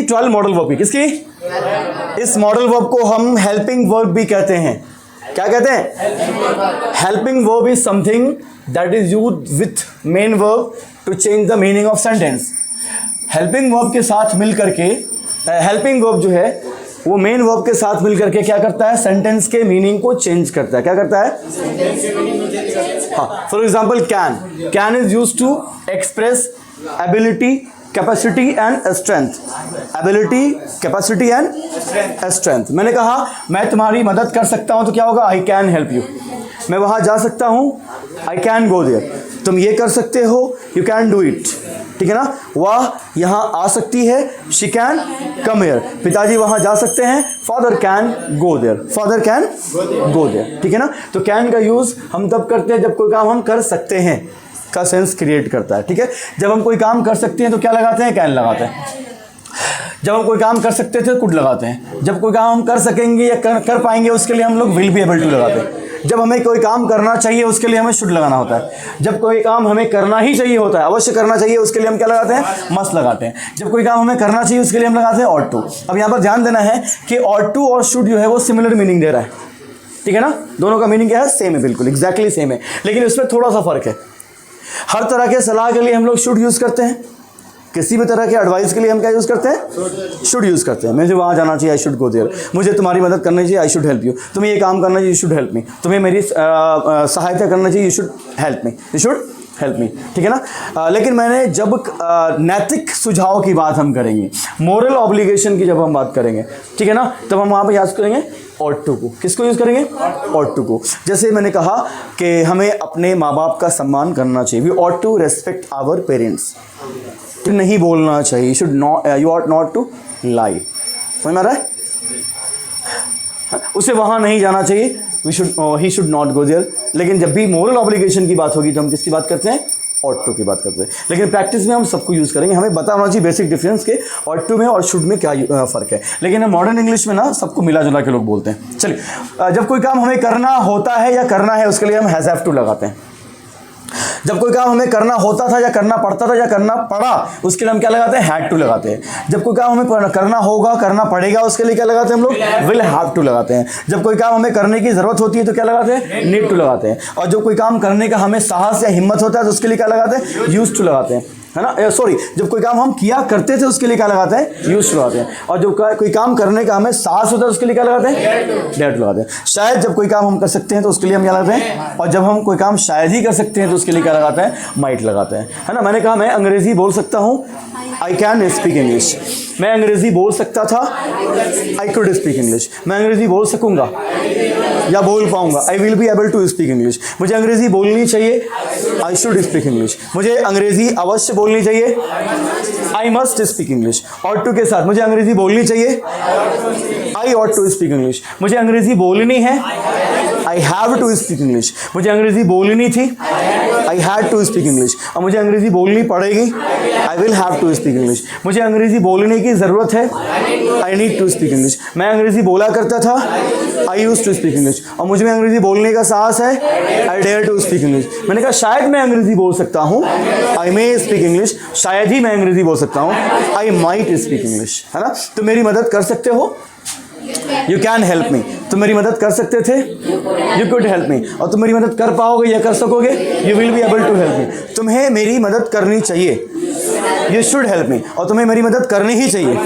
12 modal verb की, किसकी? इस मॉडल वर्ब को हम हेल्पिंग वर्ब भी कहते हैं। क्या कहते हैं? Helping verb is something that is used with main verb to change the meaning of sentence. Helping verb के साथ मिल करके, हेल्पिंग वर्ब जो है वो मेन वर्ब के साथ मिल करके क्या करता है? सेंटेंस के मीनिंग को चेंज करता है। क्या करता है? हाँ, for example can is used to express ability, capacity and strength. Ability, capacity and strength. मैंने कहा मैं तुम्हारी मदद कर सकता हूं तो क्या होगा? I can help you. मैं वहां जा सकता हूं, आई कैन गो देयर। तुम ये कर सकते हो, यू कैन डू इट। ठीक है ना? वह यहाँ आ सकती है, शी कैन कम हियर। पिताजी वहाँ जा सकते हैं, father can go there. Father can go there. ठीक है ना? तो कैन का यूज़ हम तब करते हैं जब कोई काम हम कर सकते हैं का सेंस क्रिएट करता है। ठीक है? जब हम कोई काम कर सकते हैं तो क्या लगाते हैं? कैन लगाते हैं। जब हम कोई काम कर सकते थे कुड लगाते हैं। जब कोई काम हम कर सकेंगे या कर पाएंगे उसके लिए हम लोग विल बी एबल टू लगाते हैं। जब हमें कोई काम करना चाहिए उसके लिए हमें शुड लगाना होता है। जब कोई काम हमें करना ही चाहिए होता है, अवश्य करना चाहिए, उसके लिए हम क्या लगाते हैं? मस्ट लगाते हैं। जब कोई काम हमें करना चाहिए उसके लिए हम लगाते हैं ऑट टू। अब यहाँ पर ध्यान देना है कि ऑट टू और शुड जो है वो सिमिलर मीनिंग दे रहा है। ठीक है ना? दोनों का मीनिंग क्या है? सेम है, बिल्कुल एग्जैक्टली सेम है, लेकिन उसमें थोड़ा सा फर्क है। हर तरह के सलाह के लिए हम लोग शुड यूज़ करते हैं, किसी भी तरह के एडवाइस के लिए हम क्या यूज़ करते हैं? शुड यूज़ करते हैं। मुझे वहाँ जाना चाहिए, आई शुड गो देयर। मुझे तुम्हारी मदद करनी चाहिए, आई शुड हेल्प यू। तुम्हें ये काम करना चाहिए, यू शुड हेल्प मी। तुम्हें मेरी सहायता करना चाहिए, you should help me. You should help me. ठीक है ना? लेकिन मैंने जब नैतिक सुझाव की बात हम करेंगे, मोरल ऑब्लिगेशन की जब हम बात करेंगे, ठीक है ना, तब हम वहाँ पर याद करेंगे ऑट टू को। किसको यूज़ करेंगे? ऑट टू को। जैसे मैंने कहा कि हमें अपने माँ बाप का सम्मान करना चाहिए, we ought to respect our parents. नहीं बोलना चाहिए, should not, you ought not to lie. समझ में आ रहा है? उसे वहाँ नहीं जाना चाहिए, we should, he should not go there. लेकिन जब भी मोरल ऑब्लिगेशन की बात होगी तो हम किसकी बात करते हैं? ऑट टू की बात करते हैं। लेकिन प्रैक्टिस में हम सबको यूज़ करेंगे। हमें पता होना चाहिए बेसिक डिफरेंस के ऑट टू में और शुड में क्या फ़र्क है। लेकिन हम मॉडर्न इंग्लिश में ना सबको मिला जुला के लोग बोलते हैं। चलिए, जब कोई काम हमें करना होता है या करना है उसके लिए हम हैज़ हैव टू लगाते हैं। जब कोई काम हमें करना होता था या करना पड़ता था या करना पड़ा उसके लिए हम क्या लगाते हैं? हैड टू लगाते हैं। जब कोई काम हमें करना होगा, करना पड़ेगा, उसके लिए क्या लगाते हैं हम लोग? विल हैव टू लगाते हैं। जब कोई काम हमें करने की ज़रूरत होती है तो क्या लगाते हैं? नीड टू लगाते हैं। और जो कोई काम करने का हमें साहस या हिम्मत होता है तो उसके लिए क्या लगाते हैं? यूज टू लगाते हैं, है ना? सॉरी, जब कोई काम हम किया करते थे उसके लिए क्या लगाते हैं? यूज टू लगाते हैं। और जो कोई काम करने का हमें साहस होता है उसके लिए क्या लगाते हैं? डेयर टू लगाते हैं। शायद जब कोई काम हम कर सकते हैं तो उसके लिए हम क्या लगाते हैं? और जब हम कोई काम शायद ही कर सकते हैं तो उसके लिए क्या लगाते हैं? माइट लगाते हैं, है ना? मैंने कहा मैं अंग्रेजी बोल सकता हूँ, आई कैन स्पीक इंग्लिश। मैं अंग्रेजी बोल सकता था, आई कुड स्पीक इंग्लिश। मैं अंग्रेजी बोल सकूंगा या बोल पाऊंगा, I will be able to speak English. मुझे अंग्रेजी बोलनी चाहिए, आई शुड स्पीक इंग्लिश। मुझे अंग्रेजी अवश्य बोलनी चाहिए, I must speak English. Ought to के साथ मुझे अंग्रेजी बोलनी चाहिए, I ought to speak English. मुझे अंग्रेजी बोलनी है, I have to speak English. मुझे अंग्रेजी बोलनी थी, I had to speak English. और मुझे अंग्रेजी बोलनी पड़ेगी, I will have to speak English. मुझे अंग्रेजी बोलने की ज़रूरत है, I need to speak English. मैं अंग्रेजी बोला करता था, I use to speak English. और मुझे अंग्रेजी बोलने का साहस है, I dare to speak English. मैंने कहा शायद मैं अंग्रेजी बोल सकता हूँ, आई मे स्पीक इंग्लिश। शायद ही मैं अंग्रेजी बोल सकता हूँ, आई माइट स्पीक इंग्लिश, है ना? तो मेरी मदद कर सकते हो, यू कैन हेल्प मी। तुम मेरी मदद कर सकते थे, यू कुड हेल्प मी। और तुम मेरी मदद कर पाओगे या कर सकोगे, you will be able to help me. तुम्हें मेरी मदद करनी चाहिए, यू शुड हेल्प मी। और तुम्हें मेरी मदद करनी ही चाहिए,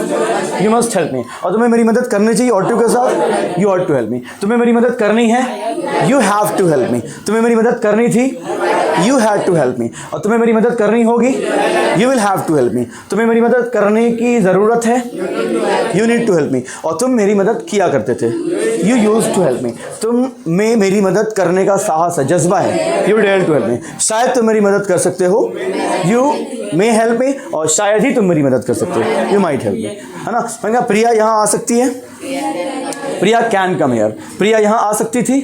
यू मस्ट हेल्प मी। और तुम्हें मेरी मदद करनी चाहिए ऑट टू के साथ, you ought to help me. तुम्हें मेरी मदद करनी है, you have to help me. तुम्हें मेरी मदद करनी थी, you had to help me. और तुम्हें मेरी मदद करनी होगी, you will have to help me. तुम्हें मेरी मदद करने की ज़रूरत है, you need to help me. और तुम मेरी मदद किया करते थे, you use to help me. तुम में मेरी मदद करने का साहस है, जज्बा है, you dare to help me. शायद तुम मेरी मदद कर सकते हो, यू मे हेल्प मी। और शायद ही तुम मेरी मदद कर सकते हो, यू माइट हेल्प मी, है ना? मैंने कहा प्रिया यहाँ आ सकती है, प्रिया कैन कम हियर। प्रिया यहाँ आ सकती थी,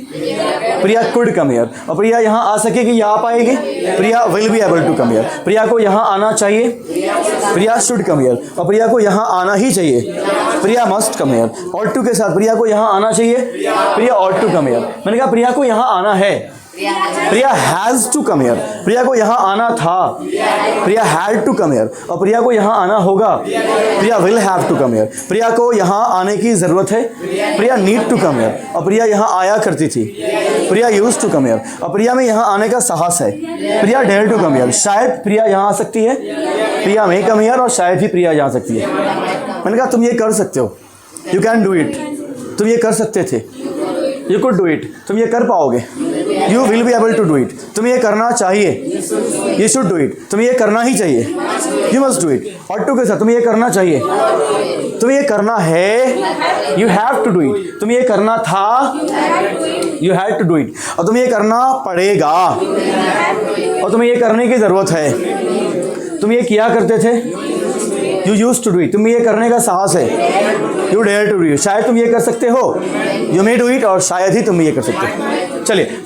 प्रिया कुड कम हियर। और प्रिया यहाँ आ सकेगी या आ पाएगी, Priya will be able to come here. Priya को यहाँ आना चाहिए, प्रिया शुड कम हियर। और प्रिया को यहाँ आना ही चाहिए, Priya must come here. Ought to के साथ प्रिया को यहाँ आना चाहिए, Priya ought to come here. मैंने कहा प्रिया को यहाँ आना है, Priya has to come here, Priya को यहाँ आना था, Priya had to come here, और प्रिया को यहाँ आना होगा, Priya will have to come here, Priya को यहाँ आने की ज़रूरत है, Priya need to come here, और प्रिया यहाँ आया करती थी, प्रिया यूज टू कम हियर, और प्रिया में यहाँ आने का साहस है, प्रिया डेयर टू कम हियर, शायद प्रिया यहाँ आ सकती है, प्रिया में कम हियर, और शायद ही प्रिया जा सकती है। मैंने कहा तुम ये कर सकते हो, यू कैन डू इट, तुम ये कर सकते थे, यू कुड डू इट, तुम ये कर पाओगे, you will be able to do it, तुम्हें ये करना चाहिए, यू शुड डू इट, तुम्हें ये करना ही चाहिए, यू मस्ट डू इट, और टू के साथ तुम्हें ये करना चाहिए, तुम्हें ये करना है, you have to do it, तुम्हें ये करना था, you had to do it, और तुम्हें ये करना पड़ेगा, और तुम्हें ये करने की ज़रूरत है, तुम ये किया करते थे, you use to do it, तुम्हें ये करने का साहस है, you dare to do it, शायद तुम ये कर सकते हो, यू मे डू इट, और शायद ही तुम ये कर सकते हो। चलिए